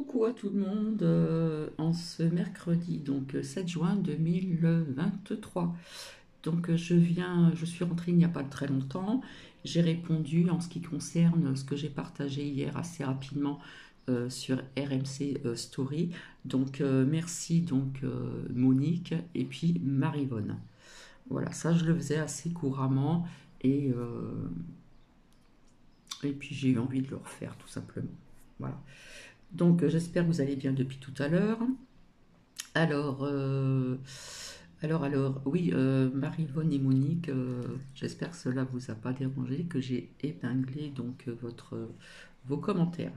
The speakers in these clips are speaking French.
Coucou à tout le monde en ce mercredi, donc 7 juin 2023. Donc je suis rentrée il n'y a pas très longtemps. J'ai répondu en ce qui concerne ce que j'ai partagé hier assez rapidement sur RMC Story. Donc merci Monique et puis Marivonne. Voilà, ça je le faisais assez couramment et, euh, et puis j'ai eu envie de le refaire tout simplement. Voilà. Donc j'espère que vous allez bien depuis tout à l'heure. Alors, oui, Marie-Yvonne et Monique, j'espère que cela vous a pas dérangé, que j'ai épinglé vos commentaires.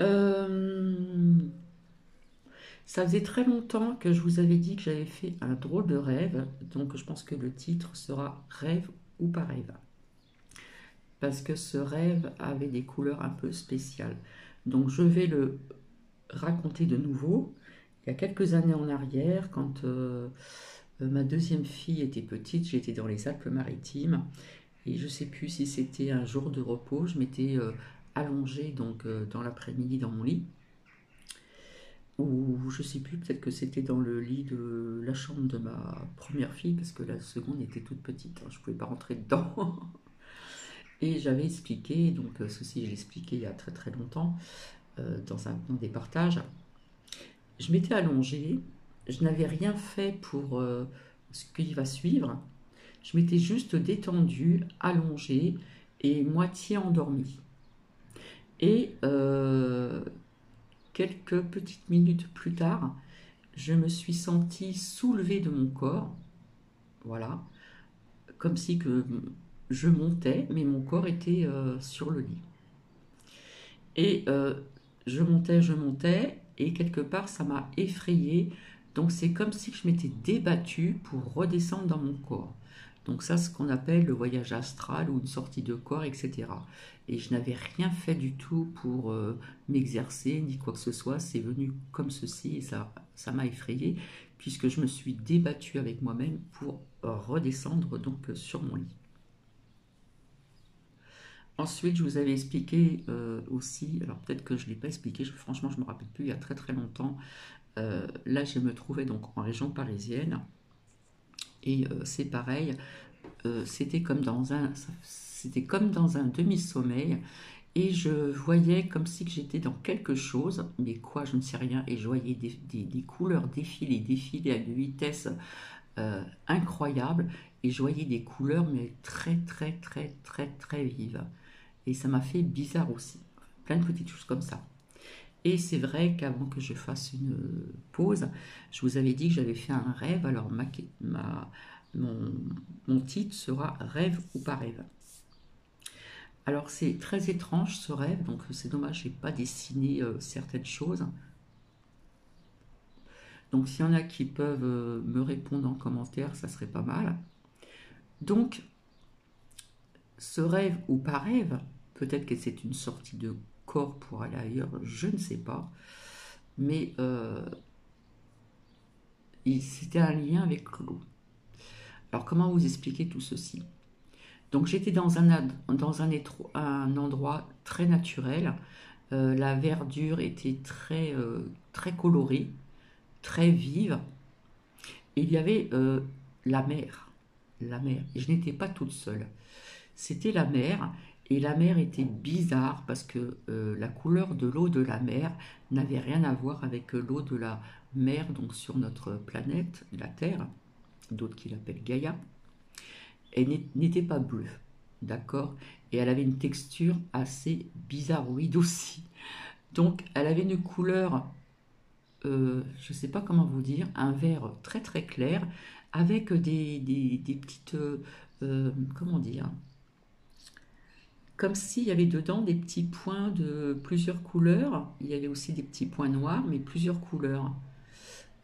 Euh, Ça faisait très longtemps que je vous avais dit que j'avais fait un drôle de rêve, donc je pense que le titre sera Rêve ou pas rêve, parce que ce rêve avait des couleurs un peu spéciales. Donc je vais le raconter de nouveau. Il y a quelques années en arrière, quand ma deuxième fille était petite, j'étais dans les Alpes-Maritimes et je ne sais plus si c'était un jour de repos, je m'étais allongée dans l'après-midi dans mon lit, ou je ne sais plus, peut-être que c'était dans le lit de la chambre de ma première fille parce que la seconde était toute petite, hein, je ne pouvais pas rentrer dedans. Et j'avais expliqué, donc ceci je l'ai expliqué il y a très très longtemps dans des partages. Je m'étais allongée, je n'avais rien fait pour ce qui va suivre. Je m'étais juste détendue, allongée et moitié endormie. Et quelques petites minutes plus tard, je me suis sentie soulevée de mon corps, voilà, comme si que je montais, mais mon corps était sur le lit. Et je montais, et quelque part, ça m'a effrayée. Donc c'est comme si je m'étais débattue pour redescendre dans mon corps. Donc ça, ce qu'on appelle le voyage astral ou une sortie de corps, etc. Et je n'avais rien fait du tout pour m'exercer, ni quoi que ce soit. C'est venu comme ceci, et ça m'a effrayée, puisque je me suis débattue avec moi-même pour redescendre sur mon lit. Ensuite, je vous avais expliqué aussi, alors peut-être que je ne l'ai pas expliqué, franchement je ne me rappelle plus, il y a très très longtemps. Là, je me trouvais donc en région parisienne et c'est pareil, c'était comme dans un demi-sommeil et je voyais comme si que j'étais dans quelque chose, mais quoi, je ne sais rien, et je voyais des couleurs défiler à une vitesse incroyable et je voyais des couleurs mais très très très très très vives. Et ça m'a fait bizarre aussi. Plein de petites choses comme ça. Et c'est vrai qu'avant que je fasse une pause, je vous avais dit que j'avais fait un rêve. Alors mon, mon titre sera Rêve ou pas rêve. Alors c'est très étrange ce rêve, donc c'est dommage, je n'ai pas dessiné certaines choses. Donc s'il y en a qui peuvent me répondre en commentaire, ça serait pas mal. Donc ce rêve ou pas rêve, peut-être que c'est une sortie de corps pour aller ailleurs, je ne sais pas. Mais c'était un lien avec l'eau. Alors comment vous expliquer tout ceci? Donc j'étais un endroit très naturel. La verdure était très colorée, très vive. Et il y avait la mer. La mer. Et je n'étais pas toute seule. C'était la mer, et la mer était bizarre parce que la couleur de l'eau de la mer n'avait rien à voir avec l'eau de la mer donc sur notre planète, la Terre, d'autres qui l'appellent Gaïa. Elle n'était pas bleue, d'accord? Et elle avait une texture assez bizarroïde aussi. Donc elle avait une couleur, je ne sais pas comment vous dire, un vert très très clair avec des petites, comment dire, comme s'il y avait dedans des petits points de plusieurs couleurs. Il y avait aussi des petits points noirs, mais plusieurs couleurs.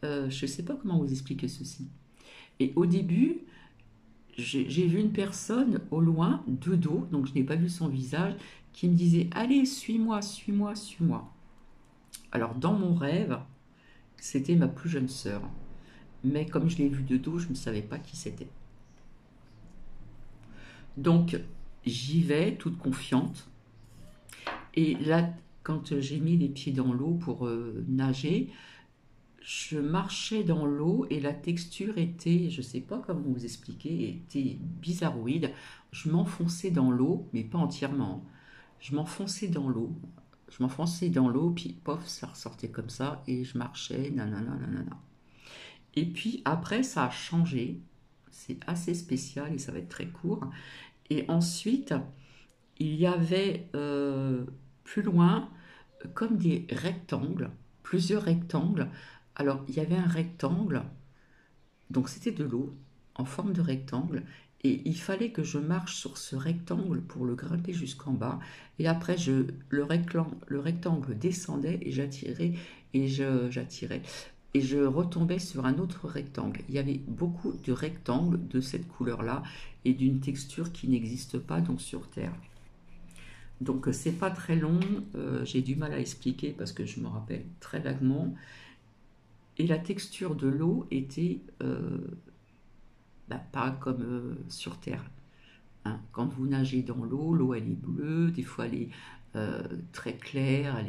Je ne sais pas comment vous expliquer ceci. Et au début, j'ai vu une personne au loin, de dos, donc je n'ai pas vu son visage, qui me disait allez, suis-moi, suis-moi, suis-moi. Alors dans mon rêve, c'était ma plus jeune sœur. Mais comme je l'ai vue de dos, je ne savais pas qui c'était. Donc j'y vais toute confiante. Et là, quand j'ai mis les pieds dans l'eau pour nager, je marchais dans l'eau et la texture était, je ne sais pas comment vous expliquer, était bizarroïde. Je m'enfonçais dans l'eau, mais pas entièrement. Je m'enfonçais dans l'eau. Je m'enfonçais dans l'eau, puis pof, ça ressortait comme ça, et je marchais, nanana, nanana. Et puis après, ça a changé. C'est assez spécial et ça va être très court. Et ensuite, il y avait plus loin comme des rectangles, plusieurs rectangles. Alors, il y avait un rectangle, donc c'était de l'eau en forme de rectangle, et il fallait que je marche sur ce rectangle pour le grimper jusqu'en bas. Et après, le rectangle descendait et j'attirais j'attirais. Et je retombais sur un autre rectangle. Il y avait beaucoup de rectangles de cette couleur-là et d'une texture qui n'existe pas donc sur Terre. Donc c'est pas très long, j'ai du mal à expliquer parce que je me rappelle très vaguement. Et la texture de l'eau était pas comme sur Terre. Hein. Quand vous nagez dans l'eau, l'eau elle est bleue, des fois elle est très claire,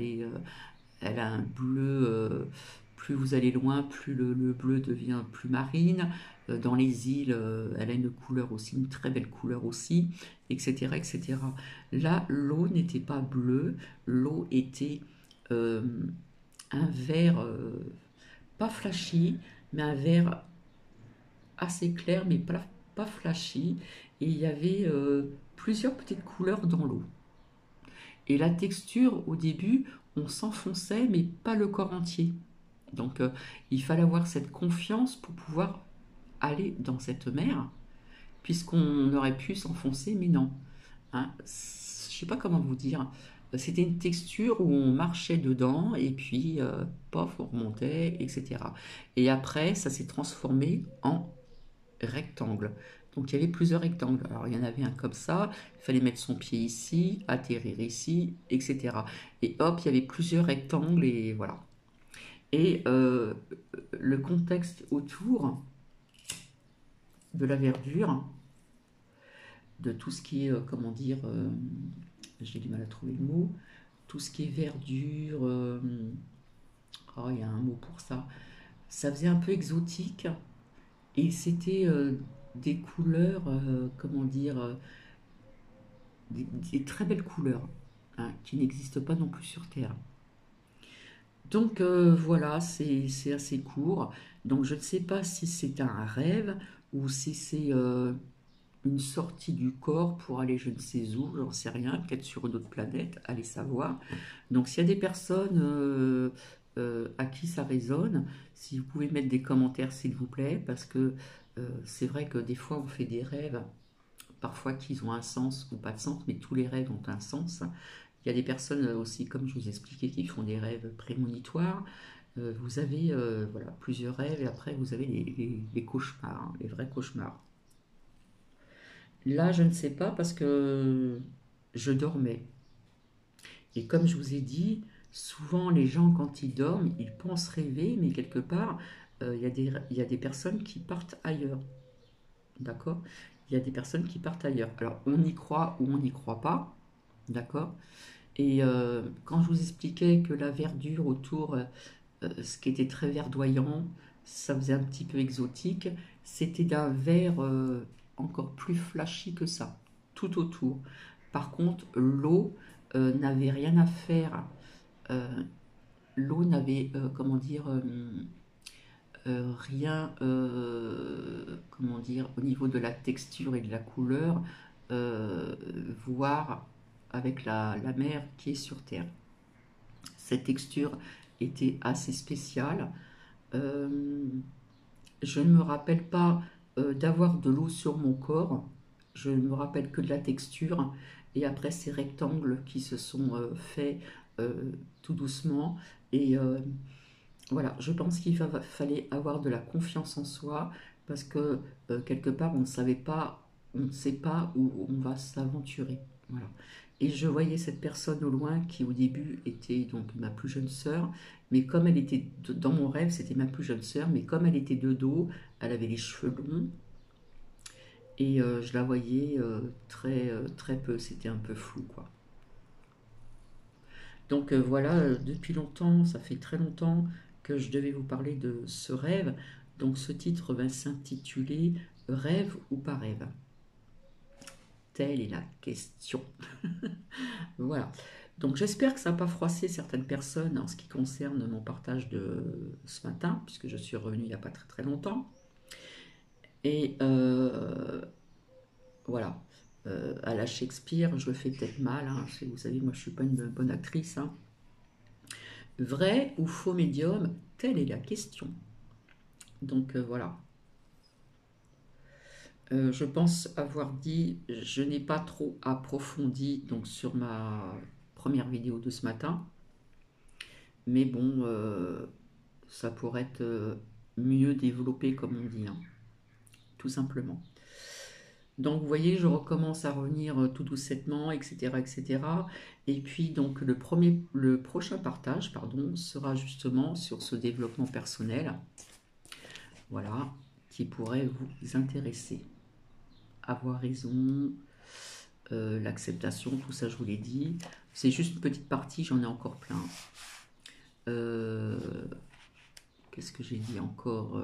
elle a un bleu, plus vous allez loin, plus le bleu devient plus marine. Dans les îles, elle a une couleur aussi, une très belle couleur aussi, etc. etc. Là, l'eau n'était pas bleue, l'eau était euh, un vert, pas flashy, mais un vert assez clair, mais pas flashy. Et il y avait plusieurs petites couleurs dans l'eau. Et la texture, au début, on s'enfonçait, mais pas le corps entier. Donc, il fallait avoir cette confiance pour pouvoir aller dans cette mer, puisqu'on aurait pu s'enfoncer, mais non. Hein. Je ne sais pas comment vous dire. C'était une texture où on marchait dedans et puis, pof, on remontait, etc. Et après, ça s'est transformé en rectangle. Donc il y avait plusieurs rectangles. Alors il y en avait un comme ça, il fallait mettre son pied ici, atterrir ici, etc. Et hop, il y avait plusieurs rectangles et voilà. Et le contexte autour de la verdure, de tout ce qui est, comment dire, j'ai du mal à trouver le mot, tout ce qui est verdure, oh, il y a un mot pour ça, ça faisait un peu exotique et c'était des couleurs, comment dire, des très belles couleurs, hein, qui n'existent pas non plus sur Terre. Donc voilà, c'est assez court. Donc je ne sais pas si c'est un rêve ou si c'est une sortie du corps pour aller je ne sais où, j'en sais rien, peut-être sur une autre planète, allez savoir. Donc s'il y a des personnes à qui ça résonne, si vous pouvez mettre des commentaires s'il vous plaît, parce que c'est vrai que des fois on fait des rêves parfois qu'ils ont un sens ou pas de sens, mais tous les rêves ont un sens. Il y a des personnes aussi, comme je vous expliquais, qui font des rêves prémonitoires. Vous avez voilà, plusieurs rêves et après vous avez les cauchemars, hein, les vrais cauchemars. Là, je ne sais pas parce que je dormais. Et comme je vous ai dit, souvent les gens, quand ils dorment, ils pensent rêver, mais quelque part, il y a des personnes qui partent ailleurs. D'accord? Il y a des personnes qui partent ailleurs. Alors, on y croit ou on n'y croit pas. D'accord? Et quand je vous expliquais que la verdure autour, ce qui était très verdoyant, ça faisait un petit peu exotique, c'était d'un vert encore plus flashy que ça, tout autour. Par contre, l'eau n'avait rien à faire. euh, L'eau n'avait, comment dire, rien, comment dire, au niveau de la texture et de la couleur, euh, voir avec la mer qui est sur Terre. Cette texture était assez spéciale. Euh, je ne me rappelle pas d'avoir de l'eau sur mon corps. Je ne me rappelle que de la texture. Et après ces rectangles qui se sont faits tout doucement. Et voilà, je pense fallait avoir de la confiance en soi parce que quelque part on ne savait pas, on ne sait pas où on va s'aventurer. Voilà. Et je voyais cette personne au loin qui au début était donc ma plus jeune sœur, mais comme elle était dans mon rêve, c'était ma plus jeune sœur, mais comme elle était de dos, elle avait les cheveux longs et je la voyais très peu, c'était un peu flou quoi. Donc voilà, depuis longtemps, ça fait très longtemps que je devais vous parler de ce rêve. Donc ce titre va s'intituler Rêve ou pas rêve? Telle est la question. Voilà. Donc j'espère que ça n'a pas froissé certaines personnes en ce qui concerne mon partage de ce matin, puisque je suis revenue il n'y a pas très très longtemps. Et voilà. À la Shakespeare, je le fais peut-être mal, hein. Vous savez, moi je ne suis pas une bonne actrice, hein. Vrai ou faux médium? Telle est la question. Donc voilà. Je pense avoir dit, je n'ai pas trop approfondi donc sur ma première vidéo de ce matin, mais bon, ça pourrait être mieux développé comme on dit, hein, tout simplement. Donc vous voyez, je recommence à revenir tout doucettement, etc., etc. Et puis donc le prochain partage, pardon, sera justement sur ce développement personnel, voilà, qui pourrait vous intéresser. Avoir raison, l'acceptation, tout ça je vous l'ai dit. C'est juste une petite partie, j'en ai encore plein. Qu'est-ce que j'ai dit encore?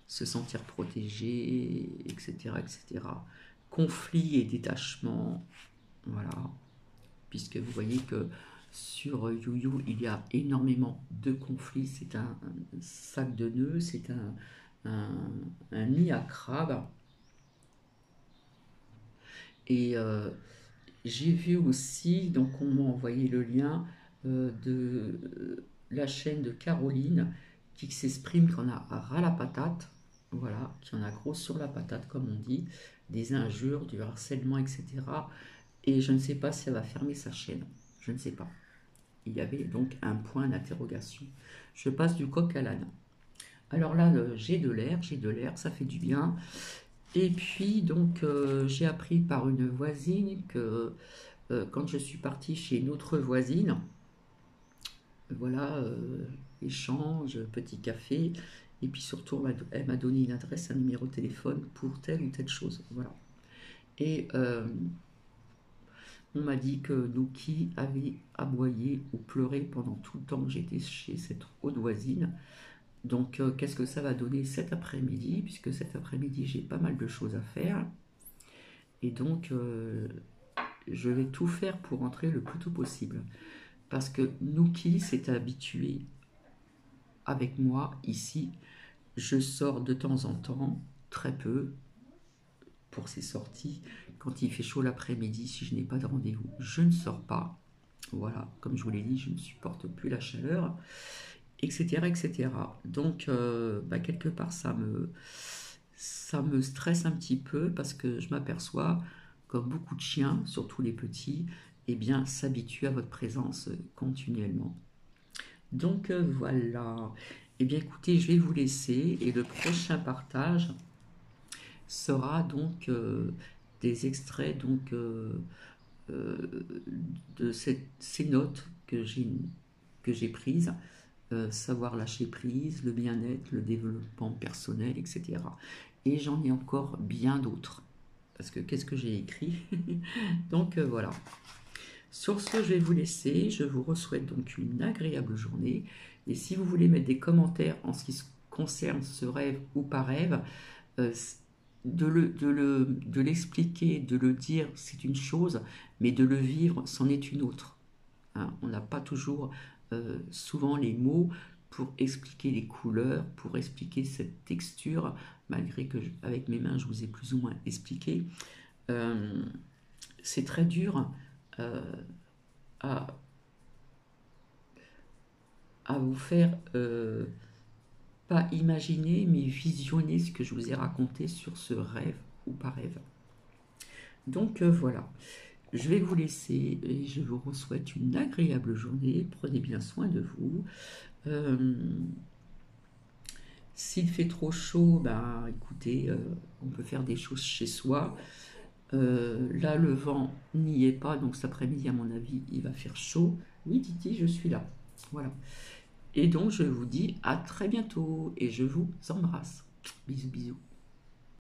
Se sentir protégé, etc., etc. Conflit et détachement, voilà. Puisque vous voyez que sur YouYou, il y a énormément de conflits. C'est un sac de nœuds, c'est un nid à crabe. Et j'ai vu aussi, donc on m'a envoyé le lien de la chaîne de Caroline qui s'exprime qu'on a ras la patate, voilà, qui en a gros sur la patate comme on dit, des injures, du harcèlement, etc. Et je ne sais pas si elle va fermer sa chaîne, je ne sais pas. Il y avait donc un point d'interrogation. Je passe du coq à l'âne. Alors là, j'ai de l'air, ça fait du bien. Et puis, donc, j'ai appris par une voisine que quand je suis partie chez une autre voisine, voilà, échange, petit café, et puis surtout, elle m'a donné une adresse, un numéro de téléphone pour telle ou telle chose, voilà. Et on m'a dit que Nuki avait aboyé ou pleuré pendant tout le temps que j'étais chez cette autre voisine. Donc, qu'est-ce que ça va donner cet après-midi? Puisque cet après-midi, j'ai pas mal de choses à faire. Et donc, je vais tout faire pour rentrer le plus tôt possible. Parce que Nuki s'est habitué avec moi ici. Je sors de temps en temps, très peu, pour ces sorties. Quand il fait chaud l'après-midi, si je n'ai pas de rendez-vous, je ne sors pas. Voilà, comme je vous l'ai dit, je ne supporte plus la chaleur, etc. etc. Donc, quelque part, ça me stresse un petit peu parce que je m'aperçois, comme beaucoup de chiens, surtout les petits, eh bien, s'habituent à votre présence continuellement. Donc voilà. Eh bien écoutez, je vais vous laisser et le prochain partage sera donc des extraits donc euh, de ces notes que j'ai prises, savoir lâcher prise, le bien-être, le développement personnel, etc. Et j'en ai encore bien d'autres. Parce que qu'est-ce que j'ai écrit? Donc voilà. Sur ce, je vais vous laisser. Je vous souhaite donc une agréable journée. Et si vous voulez mettre des commentaires en ce qui concerne ce rêve ou pas rêve, euh, de l'expliquer, de le dire, c'est une chose, mais de le vivre, c'en est une autre. Hein, on n'a pas toujours souvent les mots pour expliquer les couleurs, pour expliquer cette texture, malgré que avec mes mains, je vous ai plus ou moins expliqué. C'est très dur à, à vous faire pas imaginer, mais visionner ce que je vous ai raconté sur ce rêve ou pas rêve. Donc voilà, je vais vous laisser et je vous souhaite une agréable journée. Prenez bien soin de vous. S'il fait trop chaud, ben écoutez, on peut faire des choses chez soi. Là, le vent n'y est pas, donc cet après-midi, à mon avis, il va faire chaud. Oui, Titi, je suis là. Voilà. Et donc, je vous dis à très bientôt et je vous embrasse. Bisous, bisous.